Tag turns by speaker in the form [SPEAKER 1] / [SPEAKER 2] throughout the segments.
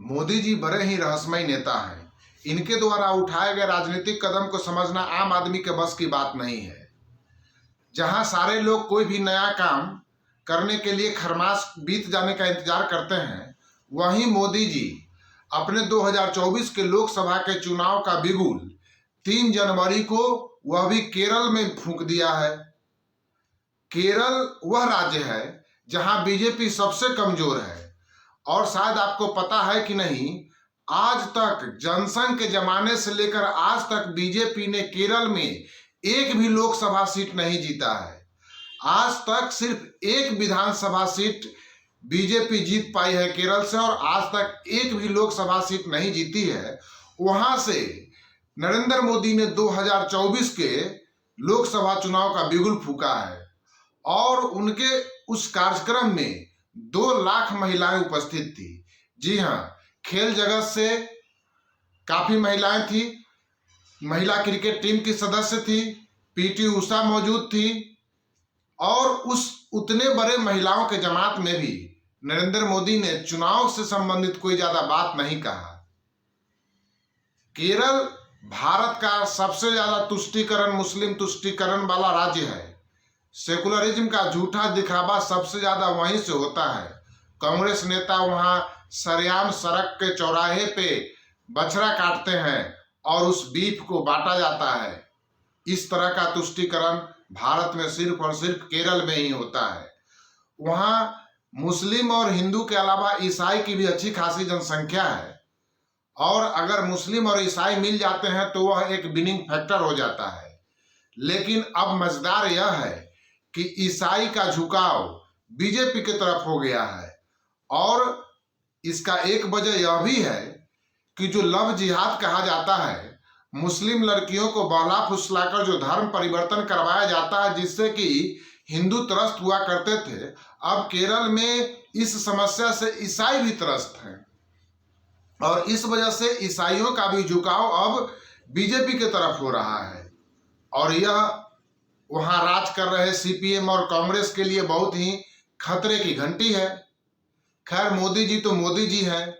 [SPEAKER 1] मोदी जी बड़े ही रहस्यमय नेता हैं। इनके द्वारा उठाए गए राजनीतिक कदम को समझना आम आदमी के बस की बात नहीं है। जहां सारे लोग कोई भी नया काम करने के लिए खरमास बीत जाने का इंतजार करते हैं, वहीं मोदी जी अपने 2024 के लोकसभा के चुनाव का बिगुल 3 जनवरी को वह भी केरल में फूंक दिया है। केरल वह राज्य है जहां बीजेपी सबसे कमजोर है और शायद आपको पता है कि नहीं, आज तक जनसंघ के जमाने से लेकर आज तक बीजेपी ने केरल में एक भी लोकसभा सीट नहीं जीता है। आज तक सिर्फ एक विधानसभा सीट बीजेपी जीत पाई है केरल से और आज तक एक भी लोकसभा सीट नहीं जीती है। वहां से नरेंद्र मोदी ने 2024 के लोकसभा चुनाव का बिगुल फूंका है और उनके उस कार्यक्रम में 2 लाख महिलाएं उपस्थित थी। जी हाँ, खेल जगत से काफी महिलाएं थी। महिला क्रिकेट टीम की सदस्य थी, पीटी उषा मौजूद थी और उस उतने बड़े महिलाओं के जमात में भी नरेंद्र मोदी ने चुनाव से संबंधित कोई ज्यादा बात नहीं कहा। केरल भारत का सबसे ज्यादा तुष्टीकरण, मुस्लिम तुष्टीकरण वाला राज्य है। सेकुलरिज्म का झूठा दिखावा सबसे ज्यादा वहीं से होता है। कांग्रेस नेता वहां सरेआम सड़क के चौराहे पे बछड़ा काटते हैं और उस बीफ को बांटा जाता है। इस तरह का तुष्टीकरण भारत में सिर्फ और सिर्फ केरल में ही होता है। वहां मुस्लिम और हिंदू के अलावा ईसाई की भी अच्छी खासी जनसंख्या है और अगर मुस्लिम और ईसाई मिल जाते हैं तो वह एक विनिंग फैक्टर हो जाता है। लेकिन अब मजेदार यह है कि ईसाई का झुकाव बीजेपी की तरफ हो गया है और इसका एक वजह यह भी है कि जो लव जिहाद कहा जाता है, मुस्लिम लड़कियों को बहला फुसलाकर जो धर्म परिवर्तन करवाया जाता है जिससे कि हिंदू त्रस्त हुआ करते थे, अब केरल में इस समस्या से ईसाई भी त्रस्त हैं और इस वजह से ईसाइयों का भी झुकाव अब बीजेपी की तरफ हो रहा है और यह वहां राज कर रहे सीपीएम और कांग्रेस के लिए बहुत ही खतरे की घंटी है। खैर, मोदी जी तो मोदी जी हैं।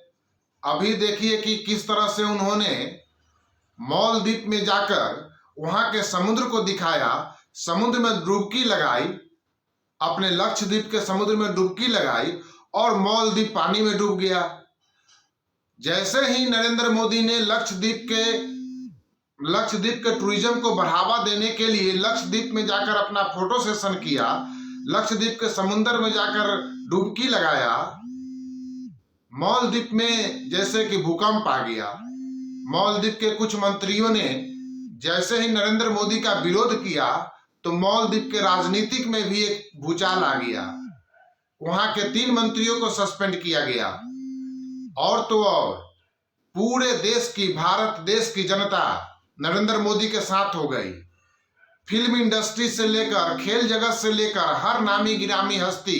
[SPEAKER 1] अभी देखिए कि किस तरह से उन्होंने मालदीव में जाकर वहां के समुद्र को दिखाया, समुद्र में डुबकी लगाई, अपने लक्षद्वीप के समुद्र में डुबकी लगाई और मालदीव पानी में डूब गया। जैसे ही नरेंद्र मोदी ने लक्षद्वीप के टूरिज्म को बढ़ावा देने के लिए लक्षद्वीप में जाकर अपना फोटो सेशन किया, लक्षद्वीप के समुद्र में जाकर डुबकी लगाया, मालदीव में जैसे कि भूकंप आ गया। मालदीव के कुछ मंत्रियों ने जैसे ही नरेंद्र मोदी का विरोध किया तो मालदीव के राजनीतिक में भी एक भूचाल आ गया। वहां के 3 मंत्रियों को सस्पेंड किया गया और तो और पूरे देश की, भारत देश की जनता नरेंद्र मोदी के साथ हो गई। फिल्म इंडस्ट्री से लेकर खेल जगत से लेकर हर नामी गिरामी हस्ती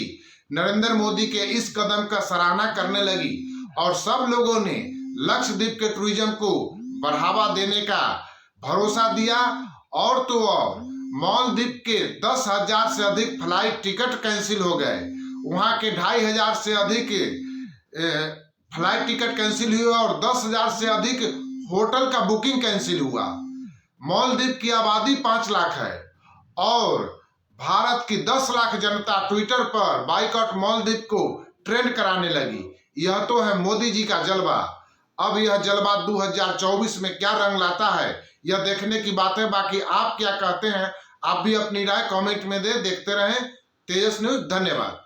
[SPEAKER 1] नरेंद्र मोदी के इस कदम का सराहना करने लगी और सब लोगों ने लक्षद्वीप के टूरिज्म को बढ़ावा देने का भरोसा दिया और तो और मालदीव के 10,000 से अधिक फ्लाइट टिकट कैंसिल हो गए। वहां के 2,500 से अधिक फ्लाइट टिकट कैंसिल हुए और 10,000 से अधिक होटल का बुकिंग कैंसिल हुआ। मालदीव की आबादी 5 लाख है और भारत की 10 लाख जनता ट्विटर पर बाइकॉट मालदीव को ट्रेंड कराने लगी। यह तो है मोदी जी का जलवा। अब यह जलवा 2024 में क्या रंग लाता है, यह देखने की बात है। बाकी आप क्या कहते हैं, आप भी अपनी राय कमेंट में देखते रहें तेजस न्यूज। धन्यवाद।